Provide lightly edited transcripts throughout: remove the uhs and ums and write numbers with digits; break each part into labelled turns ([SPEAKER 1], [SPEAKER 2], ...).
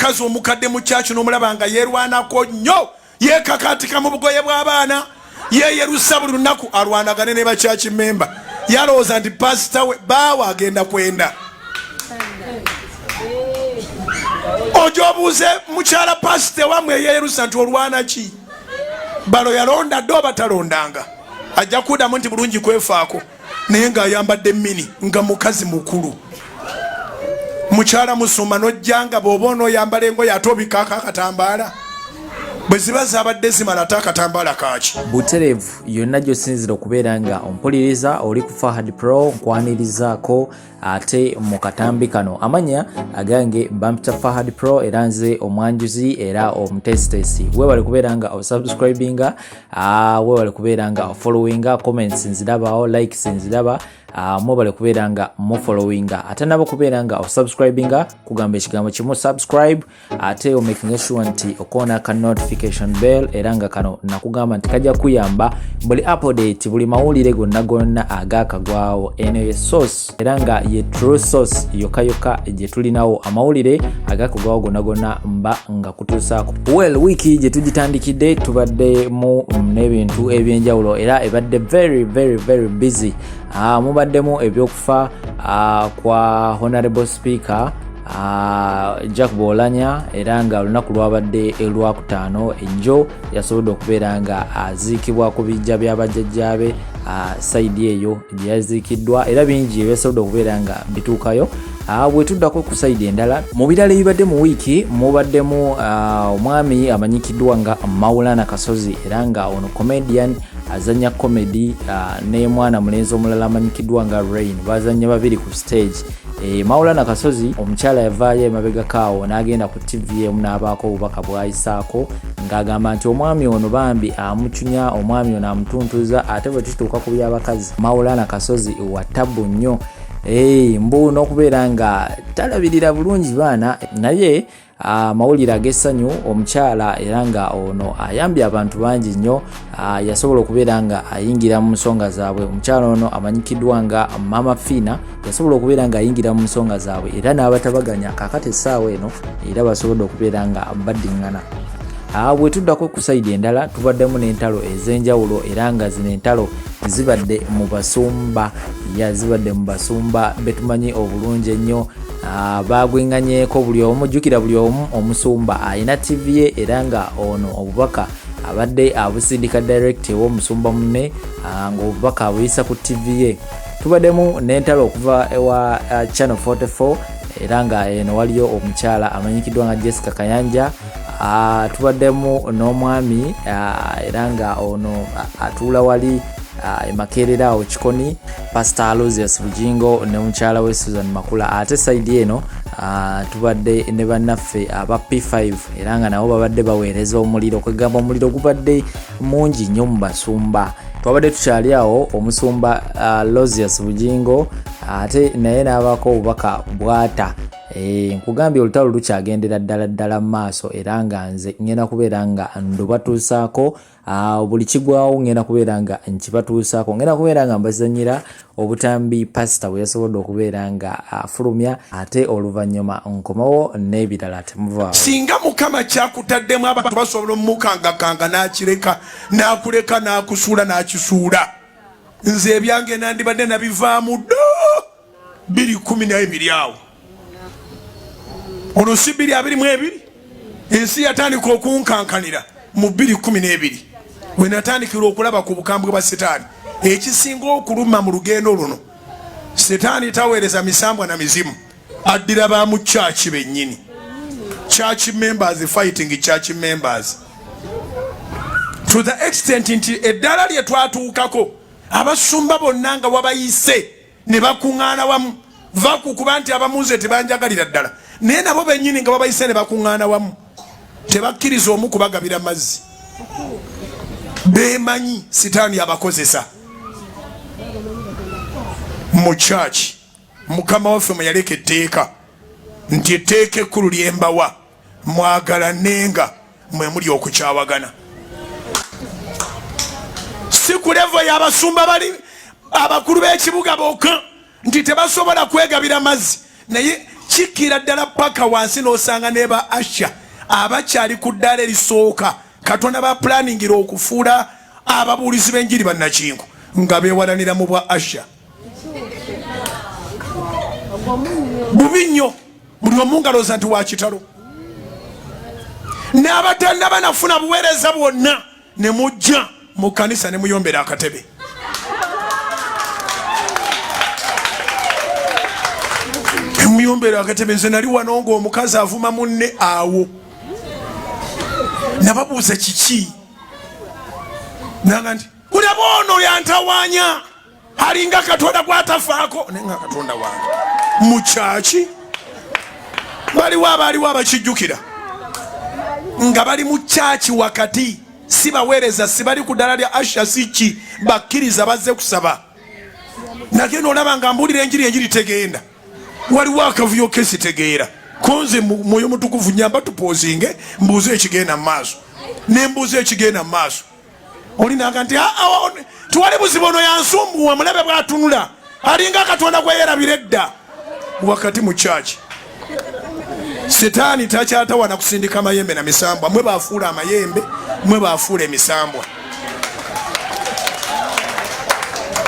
[SPEAKER 1] omukazi omukadde mu kyaki n'omulabanga yerwanako nnyo yekakatika mu bugoye bw'abaana yeyerusa buli lunaku alwanagane ne bakyaki memba yalowooza nti pasita we baawa agenda kwenda ojobuuze mukyala pasita wamwe yeyerusa nti olwana ki balo yalonda dde oba talondanga ajja kuddamu nti bulungi kwefaako naye ng'ayambadde mini nga mukazi mukulu mukyala musumba n'ojjanga bw'oba onooyambala engoye ate obikaako akatambaala bwe ziba zabadde zimala ate akatambaala kaaki
[SPEAKER 2] butereevu yonna gy'osinzira okubeera nga ompuliriza oli ku Fahad Pro nkwanirizaako ate mu katambi kano amanya agange bampita Fahad Pro era nze omwanjuzi era omutesitesi weewale kubeera nga osubscribinga weewale kubeera nga ofollowinga comments nzirabawo likes nziraba mwebale kubeera nga mufollowinga ate nabo kubeera nga osubscribinga kugamba ekigambo kimu subscribe ate omaking sure nti okoona ka notification bell era nga kano nakugamba nti kajja kuyamba buli update buli mawulire gonna agakagwawo eno ye source era nga ye true source yoka gye tulinawo amawulire agakagwawo gonna mba nga kutuusaako well wiki gye tugitandikidde tubadde mu n'ebintu ebyenjawulo era ebadde very busy mubaddemu ebyokufa kwa honorable speaker Jack Bolanya era nga olunaku lwabadde elwakutaano enjo yasobodde okubeera nga aziikibwa ku bijja by'abajjajjaabe saidi eyo gye yaziikiddwa era bingi ebyasobodde okubeera nga bituukayo bwe tuddako ku saidi endala mu birala ebibadde mu wiiki mubaddemu omwami amanyikiddwa nga Maulana Kasozi era nga ono comedian azanya comedy ne mwana mulenzi omulala amanyikiddwa nga Rain bazanya babiri ku stage Maulana Kasozi omukyala yavaayo emabega kaawo n'agenda ku TV emu n'abaako obubaka bwayisaako ng'agamba nti omwami ono bambi amucunya omwami ono amutuntuza ate bwe tutuuka ku by'abakazi Maulana Kasozi wa tabu nnyo mbu n'okubeera nga talabirira bulungi baana naye mawulire ag'essanyu omukyala era nga ono ayambye abantu bangi nnyo yasobola okubeera nga ayingira mu nsonga zaabwe omukyala ono amanyikiddwa nga Mama Fina yasobola okubeera nga ayingira mu nsonga zaabwe era n'abatabaganya kakati essaawa eno era basobodde okubeera nga baddiŋŋana bwe tuddako ku saidi endala tubaddemu n'entalo ez'enjawulo era nga zino entalo zibadde mu basumba betumanyi obulungi ennyo bagwenganyeeko buli omu jjukira buli omu omusumba alina TV ye era nga ono obubaka abadde abusindika direct ew'omusumba munne ng'obubaka abuyisa ku TV ye tubaddemu n'entalo okuva ewa channel 44 era nga eno waliyo omukyala amanyikiddwa nga Jessica Kayanja tubaddemu n'omwami era nga ono atuula wali emakerera awo Kikoni Pastor Aleese Bwiino ne mukyala we Susan Makula ate saidi eno tubadde ne bannaffe aba P5 era nga nabo babadde baweereza omuliro kwegamba omuliro gubadde mungi nnyo mu basumba twabadde tukyali awo omusumba Aleese Bwiino ate naye n'abaako obubaka bwata nkugambye olutalo lukyagendera ddala mu maaso era nga nze ngenda kubeera nga ndubatuusaako buli kigwawo ngenda kubeera nga nkibatuusaako ngenda kubeera nga mbazanyira obutambi pasita bwe yasobodde okubeera nga afulumya ate oluvannyuma nkomawo n'ebirala temuvaawo
[SPEAKER 1] singa mukama kyakutaddemu abantu basobola omukangakanga n'akireka n'akuleka n'akusuula n'akisuula nze ebyange nandibadde nabivaamu ddo 2012 awo ono si 2022 ensi yatandika okunkankanira mu 2012 we natandikira okulaba ku bukambwe bwa setaani ekisinga okuluma mu lugendo luno setaani taweereza misambwa na mizimu addira ba mu church bennyini church members fighting church members to the extent nti eddala lye twatuukako abasumba bonna nga wabayise ne bakuŋŋaana wamu vakukuba nti abamuze tebanjagalira ddala naye nabo bennyini nga babayise ne bakuŋŋaana wamu tebakkiriza omu kubagabira mazzi bemanyi sitaani abakozesa mu church mukama waffe mwe yaleka etteeka nti etteeka ekkulu lyembawa mwagalanenga mwe muli okukyawagana si ku levo y'abasumba bali abakulu b'ekibuga bokka nti tebasobola kwegabira mazzi naye kikira ddala paka wansi n'osanga ne ba Asha abakyali ku ddala erisooka Katonda ba planningira okufuula ababuulizi b'enjiri bannakingo nga beewalanira mu bwa Asha. Bubi nnyo buli omu ngalooza nti wa kitalo. N'abatannaba nafuna buweereza bwonna ne mujja mu kkanisa ne muyombera akatebe. Muyombera akatebe. Nze nali wano ng'omukazi avuma munne awo. Nababuuza kiki? Nanga nti kulaba ono yantawaanya alinga Katonda gwatafaako naye nga Katonda wange mukyaki. Baliwo abakijjukira nga bali mu kyaki wakati si baweereza si bali ku ddala lya Asha siki bakkiriza bazze kusaba. Nagenda olaba nga mbuulira enjiri tegenda. Waliwo akavuyo kesi tegeera. Konze mwoyo mutukuvu nyamba tupoozinge mbuuze ekigenda mu maaso. Ne mbuuze ekigenda mu maaso. Olinaga nti tuwali buzibu ono yansumbuwa mulabe bw'atunula alinga Katonda gwe yeerabira edda wakati mu kyaki. Setaani takyatawana kusindika mayembe na misambwa. Mwe baafuula amayembe, mwe baafuula emisambwa.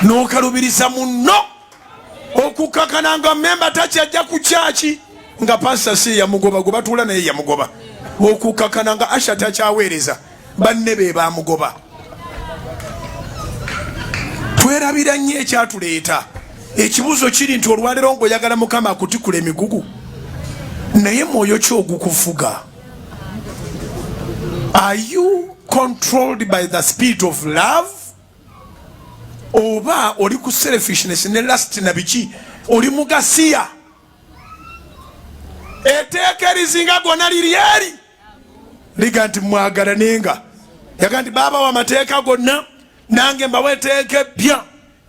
[SPEAKER 1] N'okalubiriza munno okukakana nga memba takyajja ku kyaki nga pasita si yamugoba gwe batuula naye yamugoba. Okukakana nga Asha takyaweereza banne be baamugoba. Twerabira nnyo ekyatuleeta. Ekibuuzo kiri nti olwaleero ng'oyagala Mukama akutikula emigugu naye mwoyo ki ogukufuga? Are you controlled by the spirit of love? Oba oli ku selfishness ne lust na biki? Oli mugasiya? Etteeka erizinga gonna liri eri liga nti mwagalanenga. Yaga nti baaba w'amateeka gonna nange mbawa etteeka eppya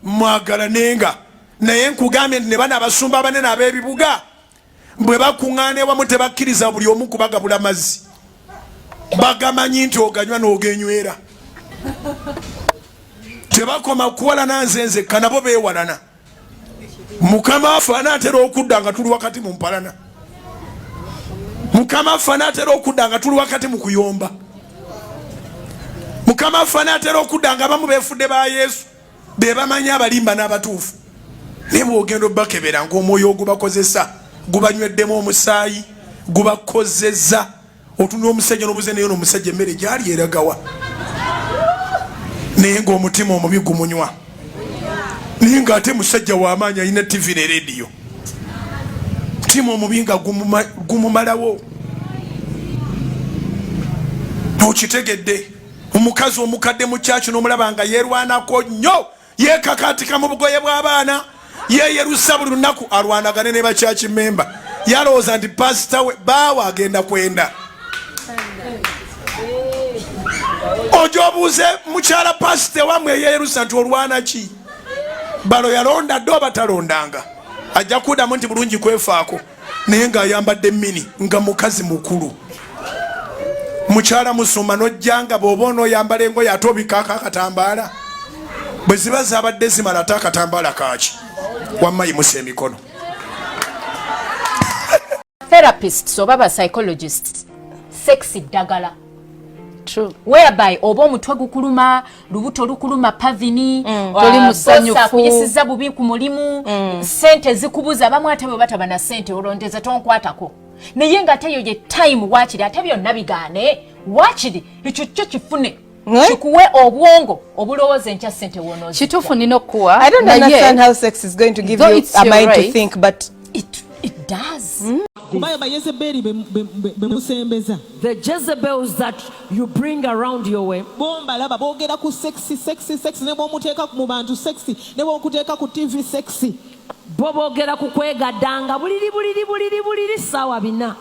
[SPEAKER 1] mwagalanenga. Naye nkugambye nti ne bano abasumba abanene ab'ebibuga bwe bakuŋŋaana ewamu tebakkiriza buli omu kubagabula mazzi. Bagamanyi nti oganywa n'ogenywera. Tebakoma kuwalana nze kanabo beewalana. Mukama waffe anaatera okudda nga tuli wakati mu mpalana. Mukama waffe anaatera okudda nga tuli wakati mu kuyomba. Mukama waffe anaatera okudda nga abamu beefudde ba Yesu be bamanyi abalimba n'abatuufu. Naye bw'ogenda obbakebera ng'omwoyo ogubakozesa gubanyweddemu omusaayi gubakozeza. Otunula omusajja n'obuze naye n'omusajja emmere gyali eragawa naye ng'omutima omubi gumunywa. Naye ng'ate musajja w'amaanyi alina TV ne rediyo. Mutima omubi nga gumumalawo. Okitegedde omukazi omukadde mu kyaki n'omulaba nga yeerwanako nnyo yeekakaatika mu bugoye bw'abaana yeeyerusa buli lunaku alwanagane ne bakyaki memba. Yalowooza nti pasita we baawa agenda kwenda. Ojo obuuze mukyala pasita wamwe yeeyerusa nti olwana ki? Balo yalonda dde oba talondanga? Ajja kuddamu nti bulungi kwefaako naye ng'ayambadde mini nga mukazi mukulu. Mukyala musuma n'ojjanga bw'oba onooyambala engoye ate obikaako akatambaala. Bwe ziba zaabadde zimala ate akatambaala kaaki wamma yimusa emikono.
[SPEAKER 3] Therapists oba ba psychologists sexy ddagala. True. Whereby oba omutwe gukuluma, lubuto lukuluma pavini,
[SPEAKER 4] toli musanyufu,
[SPEAKER 3] kuyisiza bubi ku mulimu, sente zikubuza abamu ate bwe bataba na sente olondeza tonkwatako. Naye nga ate yo ye time wakiri ate byonna bigaane wakiri ekyo kyo kifune kikuwe obwongo obulowooza enkya sente wonozi.
[SPEAKER 4] Kituufu nina okuwa.
[SPEAKER 5] I don't understand how sex is going to give you a mind to think, but
[SPEAKER 3] it does.
[SPEAKER 6] The Jezebels that you bring around your way.
[SPEAKER 7] Bombalaba boogera ku sexy ne bw'omuteeka mu bantu sexy ne bw'okuteeka ku TV sexy.
[SPEAKER 6] Bo boogera ku kwegaddanga buliri ssaawa bina.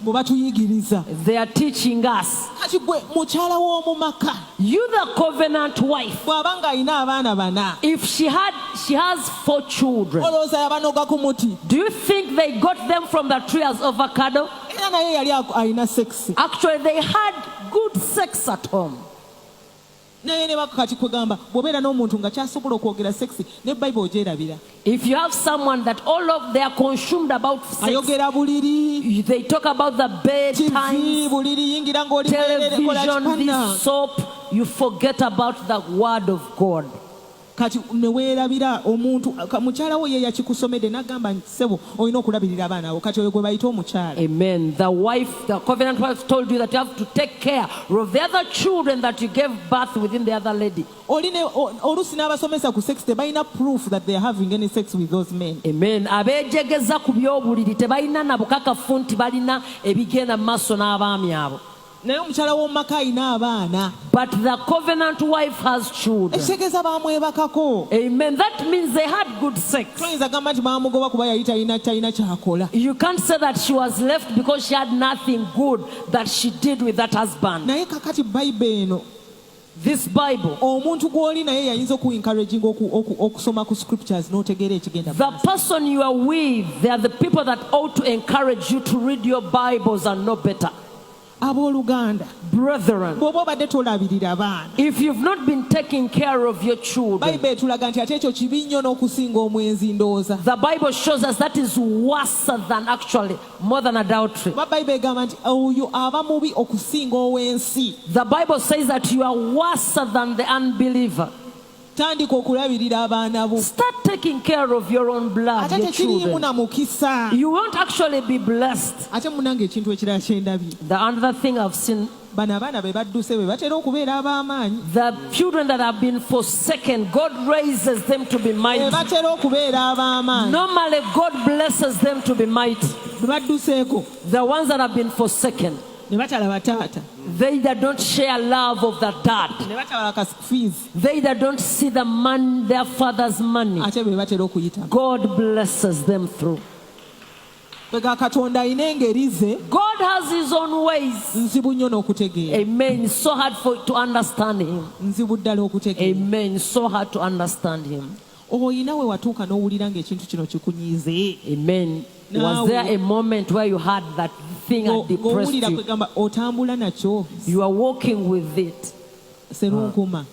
[SPEAKER 7] Mubatuyigiriza.
[SPEAKER 6] They are teaching us.
[SPEAKER 7] Kati gwe mukyala w'omu maka.
[SPEAKER 6] You the covenant wife.
[SPEAKER 7] Bw'abanga alina abaana bana.
[SPEAKER 6] If she has 4 children.
[SPEAKER 7] Olowooza yabanoga ku muti.
[SPEAKER 6] Do you think they got them from the tree as avocado?
[SPEAKER 7] Era naye yali alina sexy.
[SPEAKER 6] Actually they had good sex at home.
[SPEAKER 7] naye ne bakati kwegamba bw'obeera n'omuntu nga kyasobola okwogera sexi ne Bible ogyerabira.
[SPEAKER 6] If you have someone that all of they are consumed about sex,
[SPEAKER 7] ayogera buliri,
[SPEAKER 6] they talk about the bedtime,
[SPEAKER 7] TV buliri, yingira ng'oli
[SPEAKER 6] television, this soap, you forget about the word of God.
[SPEAKER 7] Kati ne weerabira omuntu mukyala wo ye yakikusomedde n'agamba ssebo olina okulabirira abaana abo, kati oyo gwe bayita omukyala.
[SPEAKER 6] Amen. The wife, the covenant wife told you that you have to take care of the other children that you gave birth within the other lady.
[SPEAKER 7] Oluusi n'abasomesa ku sex tebalina proof that they are having any sex with those men.
[SPEAKER 6] Amen. Abeejegeza ku by'obuliri tebalina na bukakafu nti balina ebigenda mu maaso n'abaami abo.
[SPEAKER 7] Naye omukyala w'omumaka alina abaana.
[SPEAKER 6] But the covenant wife has children.
[SPEAKER 7] Ekitegeeza baamwebakako.
[SPEAKER 6] Amen. That means they had good sex.
[SPEAKER 7] Toyinza gamba nti baamugoba kuba yali talina kyakola.
[SPEAKER 6] You can't say that she was left because she had nothing good that she did with that husband.
[SPEAKER 7] Naye kakati Bible eno,
[SPEAKER 6] this Bible,
[SPEAKER 7] omuntu gw'oli naye yayinza okuencouraging okusoma ku scriptures n'otegeera ekigenda.
[SPEAKER 6] The person you are with, they are the people that ought to encourage you to read your Bibles and know better.
[SPEAKER 7] Abooluganda,
[SPEAKER 6] brethren,
[SPEAKER 7] bw'oba obadde tolabirira abaana,
[SPEAKER 6] if you've not been taking care of your children,
[SPEAKER 7] Bible etulaga nti ate ekyo kibi nnyo n'okusinga omwenzi ndowooza.
[SPEAKER 6] The Bible shows us that is worse than actually more than adultery.
[SPEAKER 7] Bible egamba nti oyo aba mubi okusinga ow'ensi.
[SPEAKER 6] The Bible says that you are worse than the unbeliever.
[SPEAKER 7] Tandika okulabirira abaana bo.
[SPEAKER 6] Start taking care of your own blood,
[SPEAKER 7] ate
[SPEAKER 6] your children.
[SPEAKER 7] na mukisa.
[SPEAKER 6] You won't actually be blessed.
[SPEAKER 7] Ate munange ekintu ekirala kyendabye.
[SPEAKER 6] The other thing I've seen,
[SPEAKER 7] bano abaana be badduse be batera okubeera ab'amaanyi.
[SPEAKER 6] The children that have been forsaken, God raises them to be mighty.
[SPEAKER 7] Batera okubeera ab'amaanyi.
[SPEAKER 6] Normally God blesses them to be mighty.
[SPEAKER 7] Badduseeko.
[SPEAKER 6] The ones that have been forsaken,
[SPEAKER 7] ne batalaba taata.
[SPEAKER 6] They that don't share love of the dad,
[SPEAKER 7] ne batalaba fees.
[SPEAKER 6] They that don't see the man, their father's money,
[SPEAKER 7] ate be batera okuyita.
[SPEAKER 6] God blesses them through.
[SPEAKER 7] Katonda alina engeri ze.
[SPEAKER 6] God has his own ways.
[SPEAKER 7] Nzibu nnyo n'okutegeera.
[SPEAKER 6] Amen. It's so hard to understand him.
[SPEAKER 7] Nzibu ddala okutegeera.
[SPEAKER 6] Amen. It's so hard to understand him.
[SPEAKER 7] Oyina we watuuka n'owulira ng'ekintu kino kikunyiize.
[SPEAKER 6] Amen. Was there a moment where you had that thing had depressed you?
[SPEAKER 7] Otambula nakyo.
[SPEAKER 6] You are walking with it.
[SPEAKER 7] Serunkuma.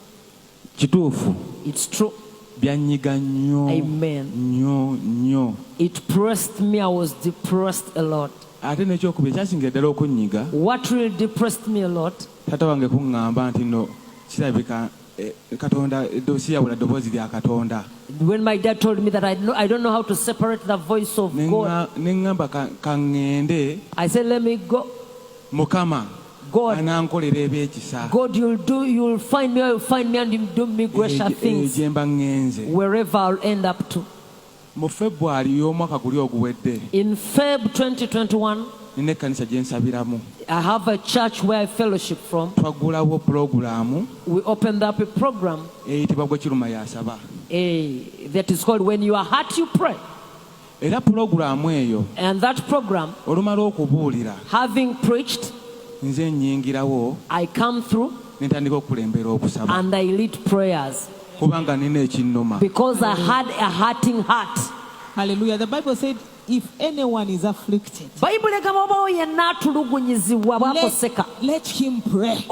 [SPEAKER 8] Kituufu.
[SPEAKER 6] It's true.
[SPEAKER 8] Byanyiga nnyo.
[SPEAKER 6] Amen.
[SPEAKER 8] Nnyo.
[SPEAKER 6] It pressed me. I was depressed a lot.
[SPEAKER 8] Ate n'ekyokubiri ekyasinga ddala okunyiga.
[SPEAKER 6] What really depressed me a lot?
[SPEAKER 8] Taata wange kuŋŋamba nti no kirabika Katonda eddoboozi yawula ddoboozi lya Katonda.
[SPEAKER 6] When my dad told me that I don't know how to separate the voice of God,
[SPEAKER 8] neŋŋamba kaŋŋende.
[SPEAKER 6] I said, let me go.
[SPEAKER 8] Mukama anankolera ebyekisa.
[SPEAKER 6] God, you'll find me and you'll do me gracious things wherever I'll end up to.
[SPEAKER 8] Mu February y'omwaka guli oguwedde.
[SPEAKER 6] In Feb 2021,
[SPEAKER 8] nina ekkanisa gye nsabiramu.
[SPEAKER 6] I have a church where I fellowship from.
[SPEAKER 8] Twaggulawo pulogulaamu.
[SPEAKER 6] We opened up a program.
[SPEAKER 8] Eyitibwa gwe kiruma yasaba.
[SPEAKER 6] That is called When You Are Hurt, You Pray.
[SPEAKER 8] Era pulogulaamu eyo.
[SPEAKER 6] And that program,
[SPEAKER 8] olumala okubuulira,
[SPEAKER 6] having preached,
[SPEAKER 8] nze nnyingirawo,
[SPEAKER 6] I come through
[SPEAKER 8] nentandika okulembera okusaba.
[SPEAKER 6] And I lead prayers.
[SPEAKER 8] Kubanga nina ekinnuma.
[SPEAKER 6] Because I had a hurting heart.
[SPEAKER 7] Hallelujah. The Bible said, if anyone is afflicted, let him pray.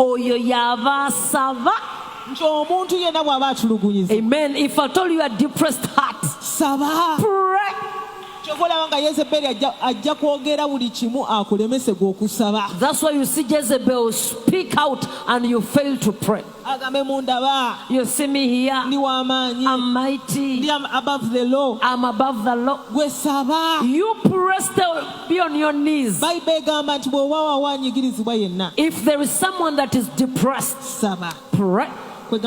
[SPEAKER 6] Amen. If I told you a depressed heart, pray. That's why you see Jezebel speak out and you fail to pray. You see me here. I'm mighty.
[SPEAKER 7] I'm above the law.
[SPEAKER 6] I'm above the law. You press be on your knees. If there is someone that is depressed, pray. This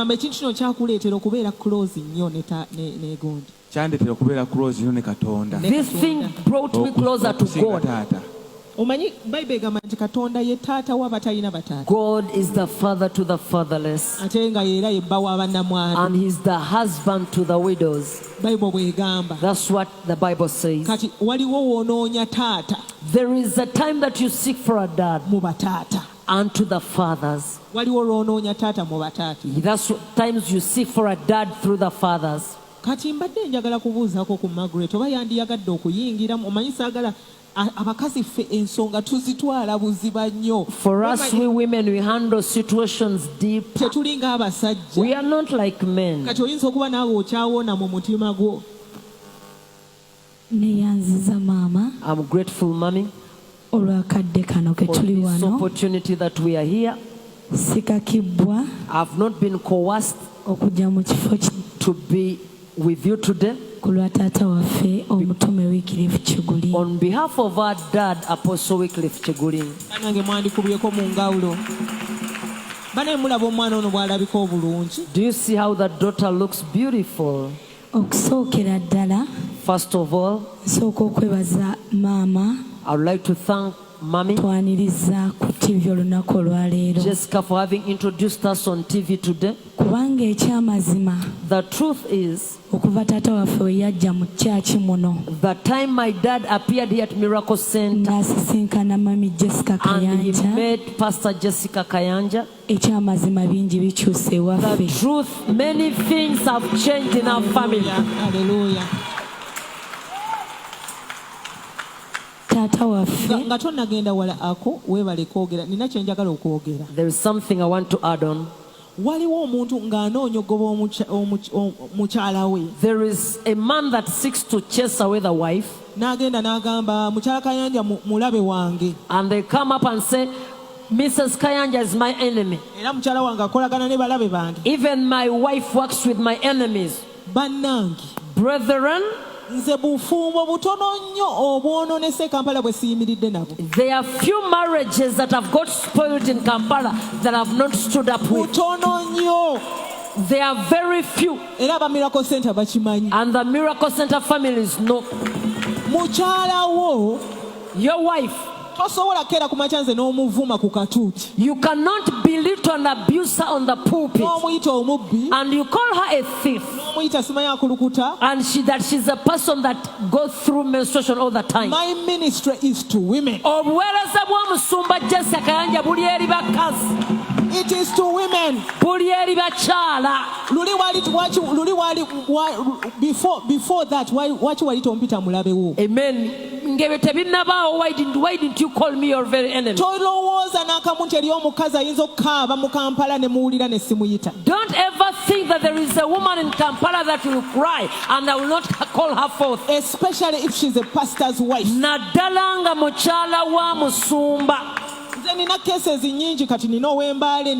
[SPEAKER 6] thing brought me closer to God. God is the father to the fatherless, and he's the husband to the widows. That's what the Bible says. There is a time that you seek for a dad and to the fathers. That's times you seek for a dad through the fathers.
[SPEAKER 7] Kati mbadde njagala kubuuzaako ku Margaret oba yandiyagadde okuyingiramu, omanyi saagala abakazi ffe ensonga tuzitwala buziba nnyo.
[SPEAKER 6] For us, we women, we handle situations deep.
[SPEAKER 7] Tetulinga abasajja.
[SPEAKER 6] We are not like men.
[SPEAKER 7] Kati oyinza okuba naawe okyawoona mu mutima gwo.
[SPEAKER 9] Neyanziza maama.
[SPEAKER 6] I'm grateful, mommy,
[SPEAKER 9] olwakadde kano ke
[SPEAKER 6] for
[SPEAKER 9] tuli
[SPEAKER 6] this
[SPEAKER 9] wano.
[SPEAKER 6] opportunity that we are here.
[SPEAKER 9] Sikakibwa
[SPEAKER 6] I've not been coerced
[SPEAKER 9] okujja mu kifo
[SPEAKER 6] to be with you today.
[SPEAKER 9] ku lwa taata waffe omutume Wycliffe Kiguli.
[SPEAKER 6] On behalf of our dad, Apostle Wycliffe Kiguli.
[SPEAKER 7] Nange mwandikubyeko mu ngawulo. Bane mulaba omwana ono bw'alabika obulungi.
[SPEAKER 6] Do you see how that daughter looks beautiful?
[SPEAKER 9] Okusookera ddala
[SPEAKER 6] First of all,
[SPEAKER 9] nsooka okwebaza maama
[SPEAKER 6] I would like to thank Mommy
[SPEAKER 9] twaniriza ku TV olunaku olwaleero.
[SPEAKER 6] Jessica for having introduced us on TV today.
[SPEAKER 9] Kubanga ekyamazima
[SPEAKER 6] The truth is,
[SPEAKER 9] okuva taata waffe we yajja mu kyaki muno
[SPEAKER 6] the time my dad appeared here at Miracle Center
[SPEAKER 9] n'asisinkana mami Jessica
[SPEAKER 6] and he
[SPEAKER 9] Kayanja,
[SPEAKER 6] met Pastor Jessica Kayanja,
[SPEAKER 9] ekyamazima bingi bikyuse
[SPEAKER 6] the
[SPEAKER 9] ewaffe.
[SPEAKER 6] truth, many things have changed in our family.
[SPEAKER 7] Haleluya.
[SPEAKER 9] Taata waffe
[SPEAKER 7] Nga tonnagenda wala ako weebale kwogera. Nina kye njagala okwogera.
[SPEAKER 6] There is something I want to add on.
[SPEAKER 7] Waliwo omuntu ng'anoonya ogoba mukyala we.
[SPEAKER 6] There is a man that seeks to chase away the wife,
[SPEAKER 7] N'agenda n'agamba mukyala Kayanja mulabe wange.
[SPEAKER 6] and they come up and say, Mrs. Kayanja is my enemy.
[SPEAKER 7] Era mukyala wange akolagana ne balabe bange.
[SPEAKER 6] Even my wife works with my enemies.
[SPEAKER 7] Bannange.
[SPEAKER 6] Brethren,
[SPEAKER 7] Nze bufumbo butono nnyo obwononese Kampala bwe siyimiridde nabo.
[SPEAKER 6] there are few marriages that have got spoiled in Kampala that have not stood up with.
[SPEAKER 7] Butono nnyo.
[SPEAKER 6] They are very few,
[SPEAKER 7] Era aba Miracle Center bakimanyi.
[SPEAKER 6] and the Miracle Center families know.
[SPEAKER 7] Mukyala wo
[SPEAKER 6] Your wife,
[SPEAKER 7] tosobola kera ku makya nze n'omuvuma ku katuuti.
[SPEAKER 6] you cannot belittle and abuse her on the pulpit,
[SPEAKER 7] N'omuyita omubbi.
[SPEAKER 6] and you call her a thief,
[SPEAKER 7] N'omuyita simanyi akulukuta.
[SPEAKER 6] and she's a person that goes through menstruation all the time.
[SPEAKER 7] My ministry is to women.
[SPEAKER 6] Obuweereza bw'omusumba Jessica Kayanja buli eri bakazi,
[SPEAKER 7] It is to women.
[SPEAKER 6] buli eri bakyala.
[SPEAKER 7] Before that, waki wali tompita mulabe wo?
[SPEAKER 6] Amen. Ngebe tebinnabaawo, why didn't you call me your very enemy?
[SPEAKER 7] Tolowooza n'akamu nti eri omukazi ayinza okukaaba mu Kampala ne muwulira ne simuyita.
[SPEAKER 6] Don't ever think that there is a woman in Kampala that will cry and I will not call her forth.
[SPEAKER 7] Especially if she's a pastor's wife.
[SPEAKER 6] Naddala nga mukyala wa musumba.
[SPEAKER 7] Nze nina cases nyingi kati nina ow'embaale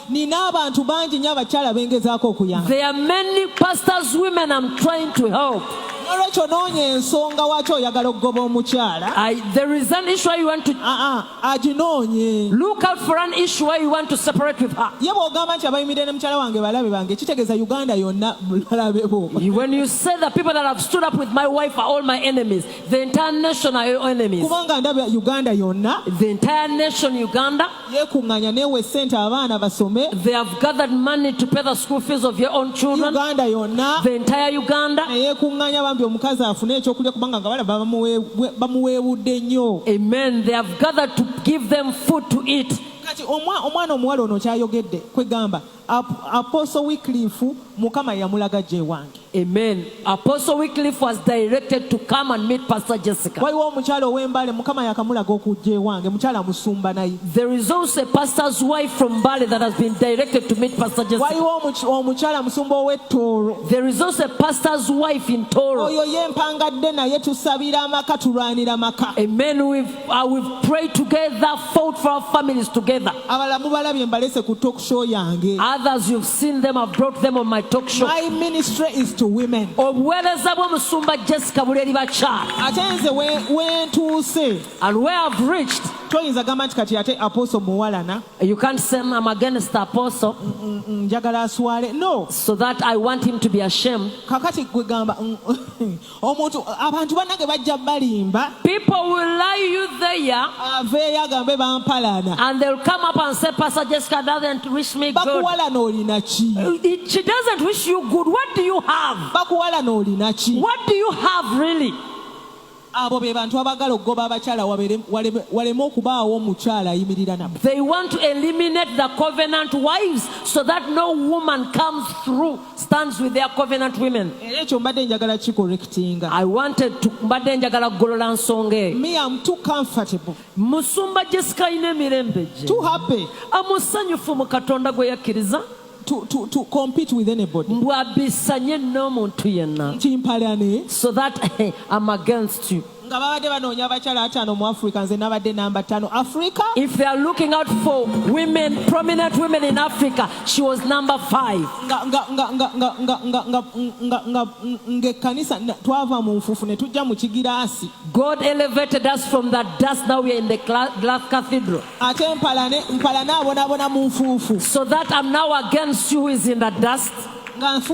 [SPEAKER 7] nina abantu bangi nnyo abakyala bengezaako okuyamba.
[SPEAKER 6] There are many pastors' women I'm trying to help.
[SPEAKER 7] Nolwekyo noonya ensonga waki oyagala okugoba omukyala.
[SPEAKER 6] There is an issue where you want to
[SPEAKER 7] aginoonye.
[SPEAKER 6] look out for an issue where you want to separate with her.
[SPEAKER 7] Ye bw'ogamba nti abayimirire ne mukyala wange balabe bange kitegeeza Uganda yonna balabe bo.
[SPEAKER 6] When you say the people that have stood up with my wife are all my enemies, the entire nation are your enemies.
[SPEAKER 7] Kubanga ndaba Uganda yonna
[SPEAKER 6] The entire nation Uganda,
[SPEAKER 7] yeekuŋŋaanya neewa essente abaana basome.
[SPEAKER 6] they have gathered money to pay the school fees of your own children.
[SPEAKER 7] Uganda yonna
[SPEAKER 6] The entire Uganda.
[SPEAKER 7] yeekuŋŋaanya bambi omukazi afune ekyokulya kubanga nga balaba bamuweebudde nnyo.
[SPEAKER 6] Amen. They have gathered to give them food to eat.
[SPEAKER 7] Kati omwana omuwala ono kyayogedde kwegamba Apostle Wycliffe Mukama yamulaga gye wange.
[SPEAKER 6] Amen. Apostle Wycliffe was directed to come and meet Pastor Jessica.
[SPEAKER 7] Waliwo omukyala ow'embaale Mukama yakamulaga okujja ewange, mukyala musumba naye.
[SPEAKER 6] There is also a pastor's wife from Bali that has been directed to meet Pastor Jessica.
[SPEAKER 7] Waliwo omukyala musumba ow'ettooro.
[SPEAKER 6] There is also a pastor's wife in Toro.
[SPEAKER 7] Oyo yempangadde naye tusabira amaka tulwanira maka.
[SPEAKER 6] Amen. We've prayed together, fought for our families together.
[SPEAKER 7] Abalala mubalabye mbalese ku talk show yange.
[SPEAKER 6] Others, you've seen them, I've brought them on my talk show.
[SPEAKER 7] My ministry is to women.
[SPEAKER 6] Obuweereza bw'omusumba Jessica buli eri bakyala.
[SPEAKER 7] Ate nze wentuuse.
[SPEAKER 6] And where I've reached,
[SPEAKER 7] toyinza gamba nti kati ate apostle muwalana.
[SPEAKER 6] You can't say I'm against the apostle.
[SPEAKER 7] Njagala aswale. No.
[SPEAKER 6] So that I want him to be ashamed.
[SPEAKER 7] Kakati gwe gamba omuntu abantu bannange bajja balimba.
[SPEAKER 6] People will lie you there.
[SPEAKER 7] Aveeyo agambe bampalana.
[SPEAKER 6] And they'll come up and say, Pastor Jessica doesn't wish me good.
[SPEAKER 7] Bakuwalana olina ki?
[SPEAKER 6] She doesn't wish you good. What do you have?
[SPEAKER 7] Bakuwalana olina ki?
[SPEAKER 6] What do you have really?
[SPEAKER 7] abo be bantu abagala okugoba abakyala waleme okubaawo omukyala ayimirira nabo.
[SPEAKER 6] They want to eliminate the covenant wives so that no woman comes through, stands with their covenant women.
[SPEAKER 7] Ekyo mbadde njagala kicorrectinga.
[SPEAKER 6] I wanted to mbadde njagala golola nsonga eyo.
[SPEAKER 7] Me, I'm too comfortable.
[SPEAKER 6] Musumba Jessica ine emirembe gye.
[SPEAKER 7] Too happy.
[SPEAKER 6] Amusanyufu mu Katonda gwe yakkiriza.
[SPEAKER 7] To compete with anybody.
[SPEAKER 6] Mbwabisanye n'omuntu yenna.
[SPEAKER 7] Chimpalane.
[SPEAKER 6] So that I'm against you.
[SPEAKER 7] Nga babadde banoonya abakyala 5 mu Africa, nze nabadde number 5 Africa.
[SPEAKER 6] If they are looking out for women, prominent women in Africa, she was number 5.
[SPEAKER 7] Nge kanisa twava mu nfufu ne tujja mu kigiraasi.
[SPEAKER 6] God elevated us from the dust. Now we are in the glass cathedral.
[SPEAKER 7] Ate mpalane abonabona mu nfufu.
[SPEAKER 6] So that I'm now against you who is in the dust. I've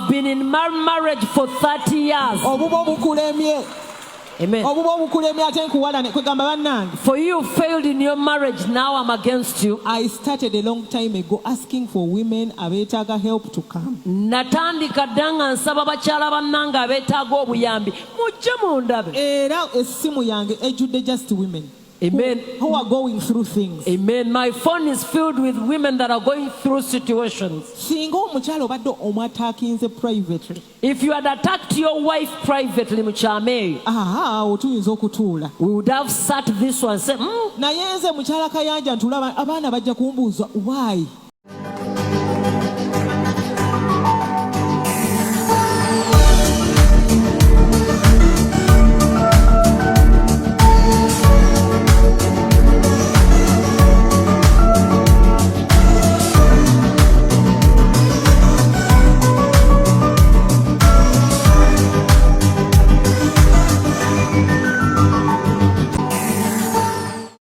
[SPEAKER 6] been in marriage for 30 years. Amen. For you failed in your marriage, now I'm against you.
[SPEAKER 7] I started a long time ago asking for women abetaga help to come.
[SPEAKER 6] Natandika danga nsaba bakyala bannanga abetaaga obuyambi mujje mundabe.
[SPEAKER 7] Era essimu yange ejjudde just women.
[SPEAKER 6] Amen.
[SPEAKER 7] Who are going through things.
[SPEAKER 6] Amen. My phone is filled with women that are going through situations. If you had attacked your wife privately, we would have sat this one and said,
[SPEAKER 7] why?